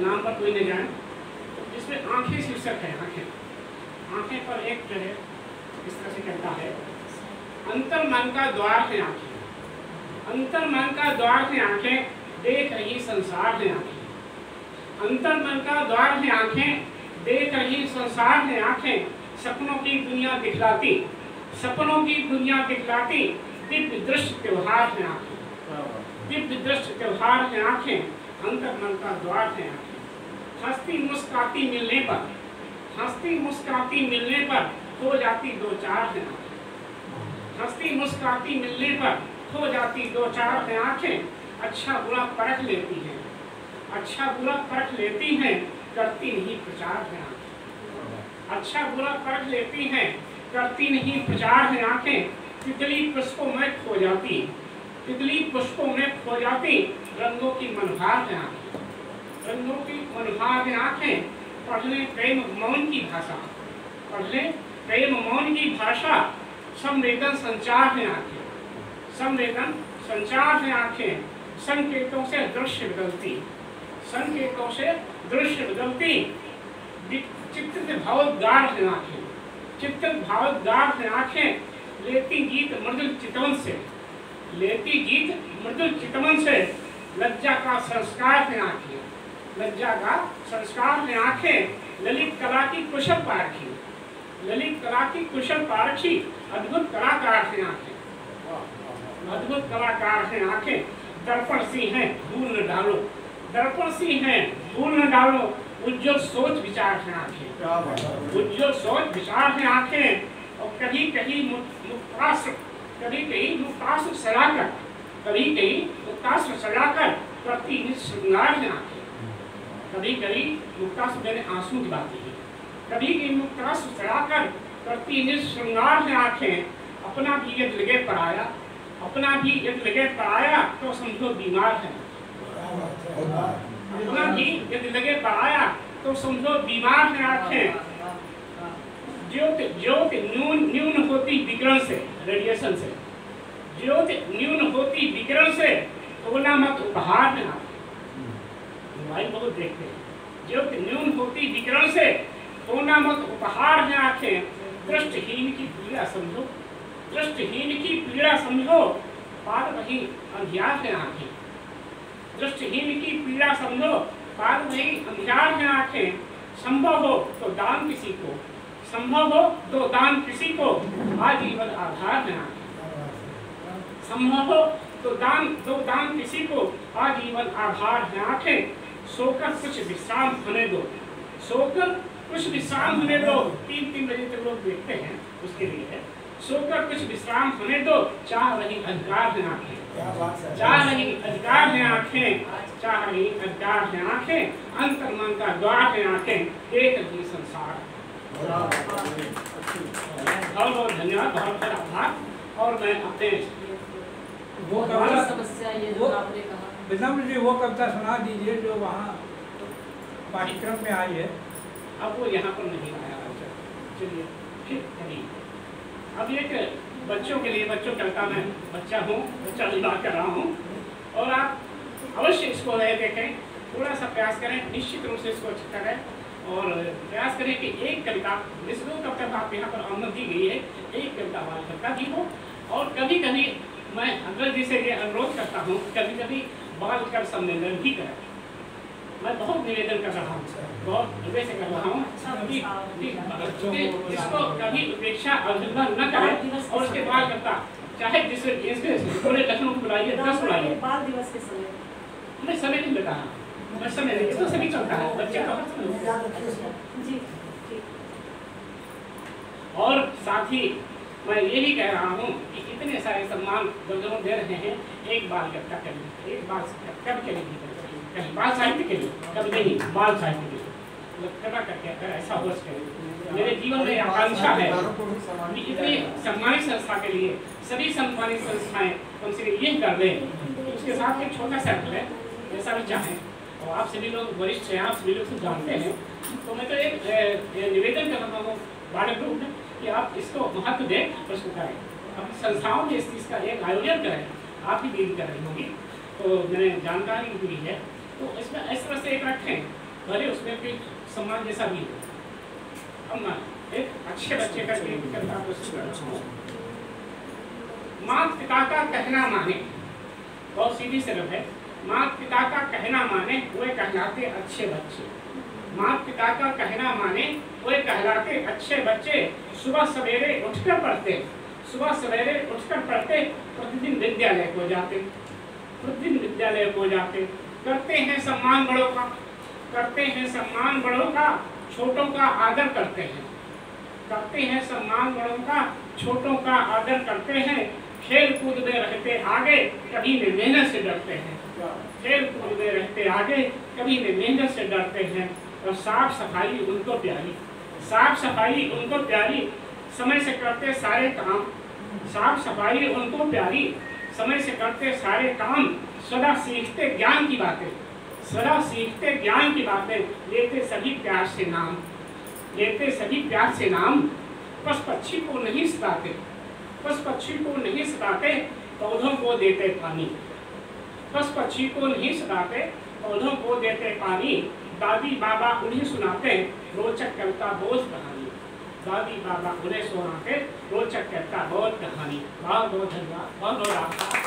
नाम पर कोई नहीं जाए। तो इसमें आंखें शीर्षक है। आंखें पर एक जो है इस तरह से कहता है, अंतर मन का द्वार है आंखें, अंतर मन का द्वार है आंखें, देख रही संसार है आंखें। अंतर मन का द्वार है आंखें, देख रही संसार है आंखें, सपनों की दुनिया दिखलाती, सपनों की दुनिया दिखलाती, दिव्य दृश्य त्योहार है आंखें, दिव्य दृश्य त्योहार है आंखें, अंतर मन का द्वार है आंखें। हंसती मुस्कुराती मिलने पर, हंसती मुस्कुराती मिलने पर खो जाती दो चार है आंखें, हंसती मुस्कुराती मिलने पर खो जाती दो चार है आंखें। अच्छा बुरा परख लेती हैं, अच्छा बुरा परख लेती हैं, करती नहीं प्रचार है आंखें, अच्छा बुरा परख लेती हैं, करती नहीं प्रचार है आंखें। तितली पुष्पों में खो जाती, तितली पुष्पों में खो जाती, रंगों की मनभार है आंखें, रंगों की मनभार है आंखें। पढ़ ले प्रेम मौन की भाषा, पढ़ ले प्रेम मौन की भाषा, संवेदन संचार है आंखें, संवेदन संचार है आंखें। संकेतों से दृश्य बदलती, संकेतों से दृश्य बदलती, चित्त से भावोद्गार है आंखें, चित्त भावोद्गार है आंखें। लेती गीत मृदुल चितवन से, लेती गीत मृदुल चितवन से, लज्जा का संस्कार है आंखें, लज्जा का संस्कार है आंखें। ललित कला की कुशल पारखी, ललित कला की कुशल पारखी, अद्भुत कलाकार है आंखें, अद्भुत कलाकार है आंखें। दर्पण सी हैं भूल न डालो, दर्पण सी हैं भूल न डालो, उज्ज्वल सोच विचार है आंखें, उज्ज्वल सोच विचार है आंखें। और कहीं कहीं मुक्तास्त्र, कभी कहीं मुक्तास्त्र सजाकर, कभी कहीं मुक्तास्त्र सजाकर करती निज श्रृंगार है आंखें, कभी कभी मुक्तास्त्र मैंने आंसू की बात की, कभी कभी मुक्तास्त्र सजाकर करती निज श्रृंगार है आंखें। अपना भी यदि लगे पराया, अपना भी यदि लगे पराया, तो समझो बीमार है, अपना भी यदि लगे पराया, तो समझो बीमार है आंखें। ज्योति ज्योति न्यून होती विकिरण से, रेडिएशन से, ज्योति न्यून होती विकिरण से, खोना मत उपहार में मोबाइल बहुत देखते हैं। ज्योति न्यून होती विकिरण से, खोना मत उपहार में आंखें। दृष्टिहीन की पीड़ा समझो, दृष्टिहीन की पीड़ा समझो, पार वही अंधियार है आंखें, दृष्टिहीन की पीड़ा समझो, पार वही अंधियार है आंखें। संभव हो तो दान किसी को, संभव हो तो दान किसी को, आजीवन आधार है आंखें, संभव हो तो दान किसी को, आजीवन आधार है आंखें। सोकर कुछ विश्राम होने दो, सोकर कुछ विश्राम होने दो, 3 बजे तक लोग देखते हैं, उसके लिए है। सोकर कुछ विश्राम होने दो, चाह रही अधिकार है आंखें, चाह रही अधिकार है आंखें, चाह रही अधिकार है आंखें। अंतर मन का द्वार है आंखें, देख रही संसार। बहुत बहुत धन्यवाद, बहुत बहुत आभार। और मैं अपने वो समस्या ये जो आपने कहा, विनम्र जी वो कविता सुना दीजिए जो वहाँ पाठ्यक्रम में आई है। अब वो यहाँ पर नहीं आया। चलिए फिर कभी अब एक बच्चों के लिए, बच्चों कविता में बच्चा हूँ, बच्चा विवाह कर रहा हूँ, और आप अवश्य इसको देखें, थोड़ा सा प्रयास करें, निश्चित रूप से इसको अच्छा करें, और प्रयास करें कि एक कविता, जिस दो कविता आप यहाँ पर आमद दी गई है, एक कविता बाल कविता की हो। और कभी कभी मैं अग्रज जी से ये अनुरोध करता हूँ, कभी कभी बाल कर सम्मेलन भी करें। मैं बहुत निवेदन कर रहा हूँ, बहुत हृदय से कर रहा हूँ कि इसको कभी उपेक्षा अवहेलना न करें। और उसके बाद करता चाहे जिससे पूरे लखनऊ बुलाइए, 10 बुलाइए, बाल दिवस के समय मैं समय नहीं लगा, मैं समय नहीं, तो सभी चलता है, बच्चे का जी। और साथ ही मैं ये भी कह रहा हूँ कि इतने सारे सम्मान जो दे रहे हैं, एक बाल कविता करें, एक बाल कब करेंगे, कहीं बाल साहित्य के लिए, कभी नहीं बाल साहित्य के लिए कृपा करके अगर ऐसा हो सके। मेरे जीवन में आकांक्षा है कि इतनी सम्मानित संस्था के लिए सभी सम्मानित संस्थाएं उनसे ये कर दें। उसके साथ एक छोटा सा है, ऐसा भी चाहें, और आप सभी लोग वरिष्ठ हैं, आप सभी लोग सब जानते हैं, तो मैं तो एक निवेदन कर रहा हूँ बालक ग्रुप में कि आप इसको महत्व दें और इसको करें। अपनी संस्थाओं में इस चीज़ का एक आयोजन करें, आप ही डील कर रही होगी, तो मैंने जानकारी दी है, तो इसमें इस तरह से एक रखें भले उसमें कोई सम्मान जैसा भी हो। अब मैं एक अच्छे बच्चे का एक कविता प्रस्तुत कर रहा हूँ। माता पिता का कहना माने, बहुत सीधी सिर्फ है। माता पिता का कहना माने वे कहलाते अच्छे बच्चे। माता पिता का कहना माने वे कहलाते अच्छे बच्चे। सुबह सवेरे उठकर पढ़ते, सुबह सवेरे उठकर पढ़ते, प्रतिदिन विद्यालय को जाते, प्रतिदिन विद्यालय को जाते। करते हैं सम्मान बड़ों का, करते हैं सम्मान बड़ों का, छोटों का आदर करते हैं। करते हैं सम्मान बड़ों का, छोटों का आदर करते हैं। खेल कूद में रहते आगे, कभी न मेहनत से डरते हैं। खेल कूद में रहते आगे, कभी न मेहनत से डरते हैं। और साफ सफाई उनको प्यारी, साफ सफाई उनको प्यारी, समय से करते सारे काम। साफ सफाई उनको प्यारी, समय से करते सारे काम। सदा सीखते ज्ञान की बातें, सदा सीखते ज्ञान की बातें। लेते सभी प्यार से नाम, लेते सभी प्यार से नाम। पशु पक्षी को नहीं सताते, पशु पक्षी को नहीं सताते, पौधों को देते पानी। पशु पक्षी को नहीं सताते, पौधों को देते पानी। दादी बाबा उन्हें सुनाते रोचक कविता बोध कहानी। दादी बाबा उन्हें सुनाते रोचक कविता बोध कहानी। बहुत बहुत धन्यवाद, बहुत बहुत आभार।